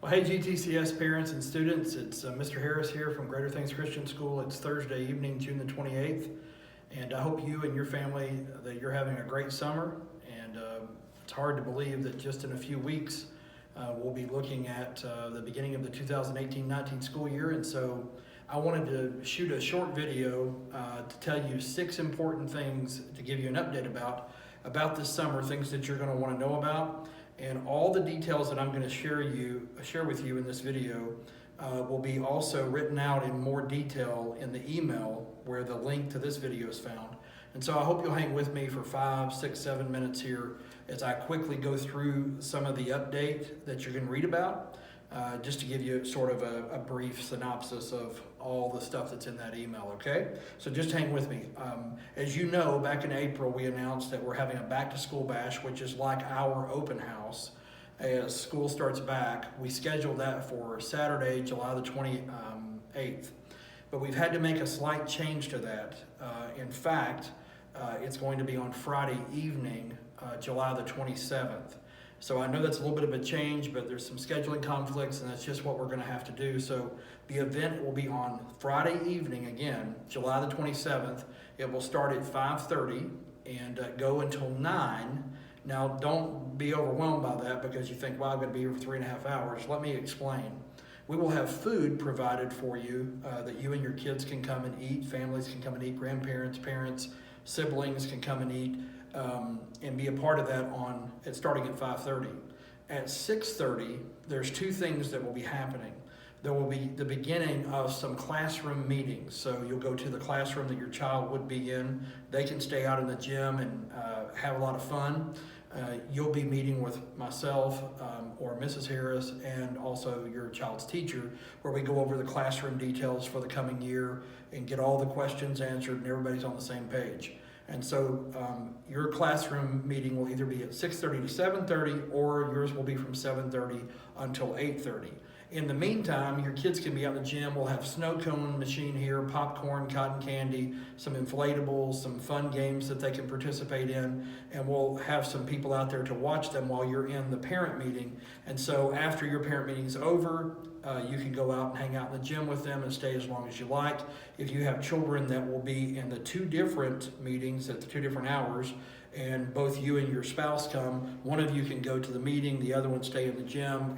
Well, hey GTCS parents and students, it's Mr. Harris here from Greater Things Christian School. It's Thursday evening, June the 28th, and I hope you and your family, that you're having a great summer. And it's hard to believe that just in a few weeks we'll be looking at the beginning of the 2018-19 school year. And so I wanted to shoot a short video to tell you 6 important things to give you an update about this summer, things that you're going to want to know about. And all the details that I'm going to share with you in this video will be also written out in more detail in the email where the link to this video is found. And so I hope you'll hang with me for 5, 6, 7 minutes here as I quickly go through some of the update that you're going to read about, just to give you sort of a brief synopsis of all the stuff that's in that email, okay? So just hang with me. As you know, back in April, we announced that we're having a back-to-school bash, which is like our open house. As school starts back, we scheduled that for Saturday, July the 28th. But we've had to make a slight change to that. In fact, it's going to be on Friday evening, July the 27th. So I know that's a little bit of a change, but there's some scheduling conflicts, and that's just what we're going to have to do. So the event will be on Friday evening, again, July the 27th. It will start at 5:30 and go until 9. Now, don't be overwhelmed by that because you think, well, I'm going to be here for 3.5 hours. Let me explain. We will have food provided for you that you and your kids can come and eat. Families can come and eat. Grandparents, parents, siblings can come and eat. And be a part of that starting at 5:30. At 6:30, there's 2 things that will be happening. There will be the beginning of some classroom meetings. So you'll go to the classroom that your child would be in. They can stay out in the gym and have a lot of fun. You'll be meeting with myself or Mrs. Harris and also your child's teacher, where we go over the classroom details for the coming year and get all the questions answered and everybody's on the same page. And so your classroom meeting will either be at 6:30 to 7:30, or yours will be from 7:30 until 8:30. In the meantime, your kids can be out in the gym. We'll have snow cone machine here, popcorn, cotton candy, some inflatables, some fun games that they can participate in, and we'll have some people out there to watch them while you're in the parent meeting. And so after your parent meeting is over, you can go out and hang out in the gym with them and stay as long as you like. If you have children that will be in the 2 different meetings at the 2 different hours, and both you and your spouse come, one of you can go to the meeting, the other one stay in the gym,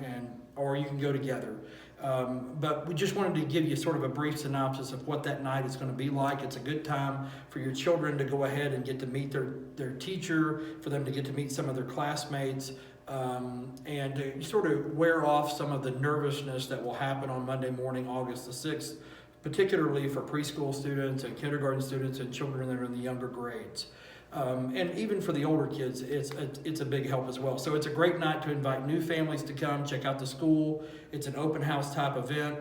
or you can go together. But we just wanted to give you sort of a brief synopsis of what that night is going to be like. It's a good time for your children to go ahead and get to meet their teacher, for them to get to meet some of their classmates, and to sort of wear off some of the nervousness that will happen on Monday morning, August the 6th, particularly for preschool students and kindergarten students and children that are in the younger grades. And even for the older kids, it's a big help as well. So it's a great night to invite new families to come check out the school. It's an open house type event.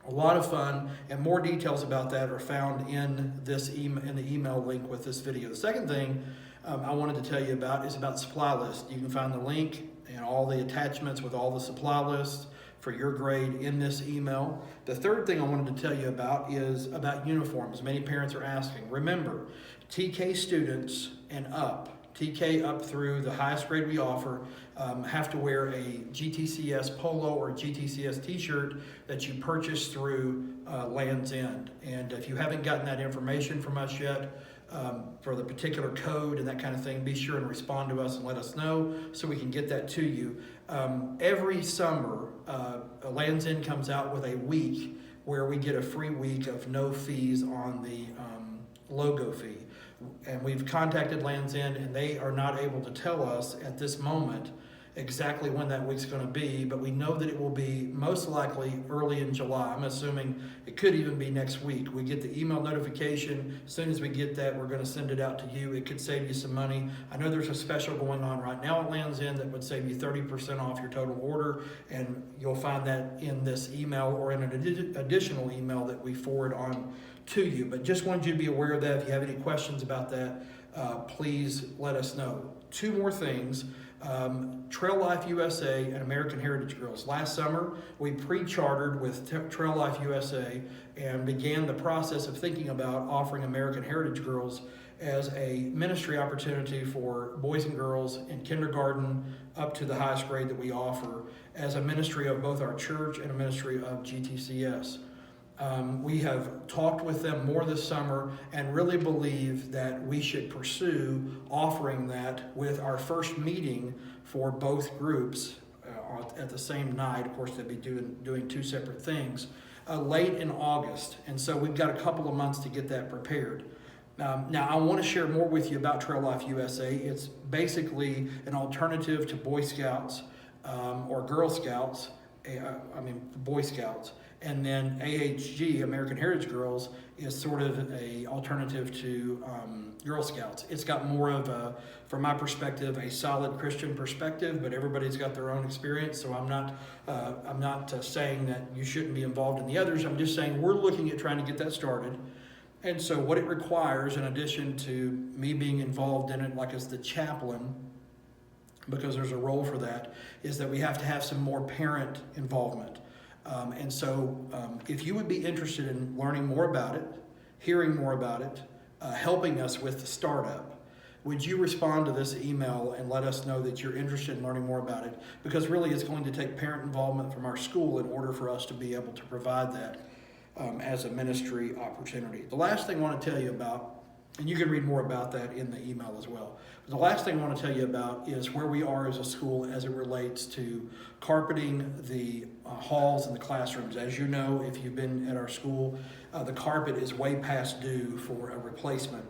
A lot of fun, and more details about that are found in the email link with this video. The second thing I wanted to tell you about is about the supply list. You can find the link and all the attachments with all the supply lists for your grade in this email. The third thing I wanted to tell you about is about uniforms. Many parents are asking. Remember, TK students and up, TK up through the highest grade we offer, have to wear a GTCS polo or GTCS t-shirt that you purchase through Land's End. And if you haven't gotten that information from us yet, for the particular code and that kind of thing, be sure and respond to us and let us know so we can get that to you. Every summer, Land's End comes out with a week where we get a free week of no fees on the logo fee. And we've contacted Land's End, and they are not able to tell us at this moment exactly when that week's going to be, but we know that it will be most likely early in July. I'm assuming it could even be next week. We get the email notification. As soon as we get that, we're going to send it out to you. It could save you some money. I know there's a special going on right now at Land's End that would save you 30% off your total order, and you'll find that in this email or in an additional email that we forward on to you. But just wanted you to be aware of that. If you have any questions about that, please let us know. 2 more things. Trail Life USA and American Heritage Girls. Last summer, we pre-chartered with Trail Life USA and began the process of thinking about offering American Heritage Girls as a ministry opportunity for boys and girls in kindergarten up to the highest grade that we offer, as a ministry of both our church and a ministry of GTCS. We have talked with them more this summer and really believe that we should pursue offering that with our first meeting for both groups at the same night. Of course, they'd be doing two separate things late in August. And so we've got a couple of months to get that prepared. Now, I want to share more with you about Trail Life USA. It's basically an alternative to Boy Scouts or Girl Scouts, Boy Scouts. And then AHG, American Heritage Girls, is sort of a alternative to Girl Scouts. It's got more of a, from my perspective, a solid Christian perspective, but everybody's got their own experience. So I'm not saying that you shouldn't be involved in the others. I'm just saying we're looking at trying to get that started. And so what it requires, in addition to me being involved in it, like as the chaplain, because there's a role for that, is that we have to have some more parent involvement. And so if you would be interested in learning more about it, hearing more about it, helping us with the startup, would you respond to this email and let us know that you're interested in learning more about it? Because really it's going to take parent involvement from our school in order for us to be able to provide that as a ministry opportunity. The last thing I want to tell you about, and you can read more about that in the email as well. But the last thing I want to tell you about is where we are as a school as it relates to carpeting the halls and the classrooms. As you know, if you've been at our school, the carpet is way past due for a replacement.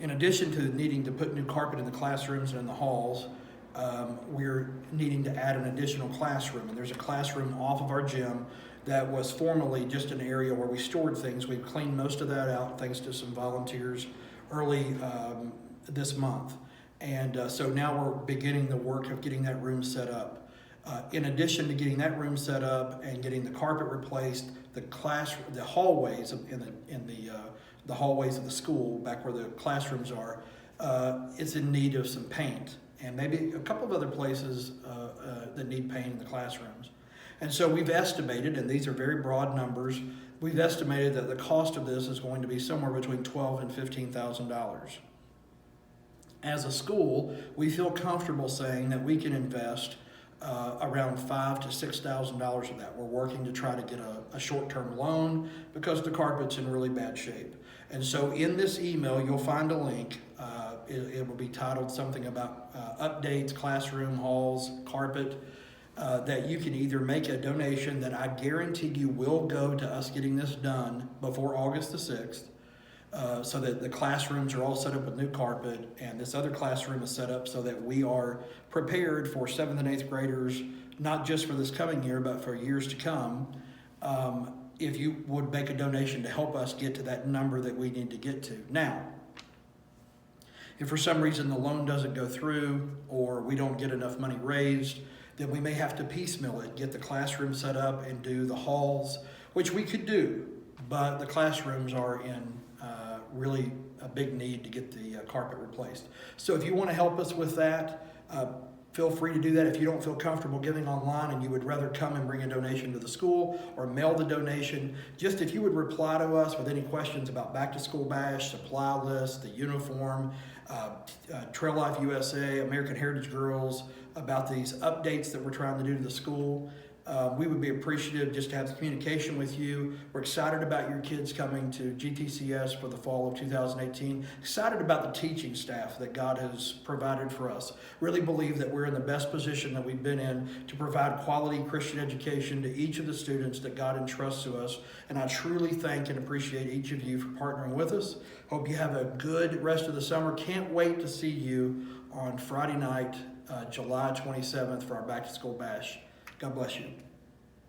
In addition to needing to put new carpet in the classrooms and in the halls, we're needing to add an additional classroom. And there's a classroom off of our gym that was formerly just an area where we stored things. We've cleaned most of that out thanks to some volunteers early this month. And so now we're beginning the work of getting that room set up. In addition to getting that room set up and getting the carpet replaced, the hallways the hallways of the school, back where the classrooms are, is in need of some paint, and maybe a couple of other places that need paint in the classrooms. And so we've estimated, and these are very broad numbers, we've estimated that the cost of this is going to be somewhere between $12,000 and $15,000. As a school, we feel comfortable saying that we can invest around $5,000 to $6,000 of that. We're working to try to get a short-term loan because the carpet's in really bad shape. And so in this email, you'll find a link. It will be titled something about updates, classroom, halls, carpet, that you can either make a donation that I guarantee you will go to us getting this done before August the 6th, so that the classrooms are all set up with new carpet, and this other classroom is set up so that we are prepared for 7th and 8th graders, not just for this coming year, but for years to come. If you would make a donation to help us get to that number that we need to get to. Now, if for some reason the loan doesn't go through or we don't get enough money raised, then we may have to piecemeal it, get the classroom set up and do the halls, which we could do, but the classrooms are in really a big need to get the carpet replaced. So if you want to help us with that, feel free to do that. If you don't feel comfortable giving online and you would rather come and bring a donation to the school or mail the donation, just if you would reply to us with any questions about Back to School Bash, supply list, the uniform, Trail Life USA, American Heritage Girls, about these updates that we're trying to do to the school. We would be appreciative just to have the communication with you. We're excited about your kids coming to GTCS for the fall of 2018. Excited about the teaching staff that God has provided for us. Really believe that we're in the best position that we've been in to provide quality Christian education to each of the students that God entrusts to us. And I truly thank and appreciate each of you for partnering with us. Hope you have a good rest of the summer. Can't wait to see you on Friday night, July 27th for our Back to School Bash. God bless you.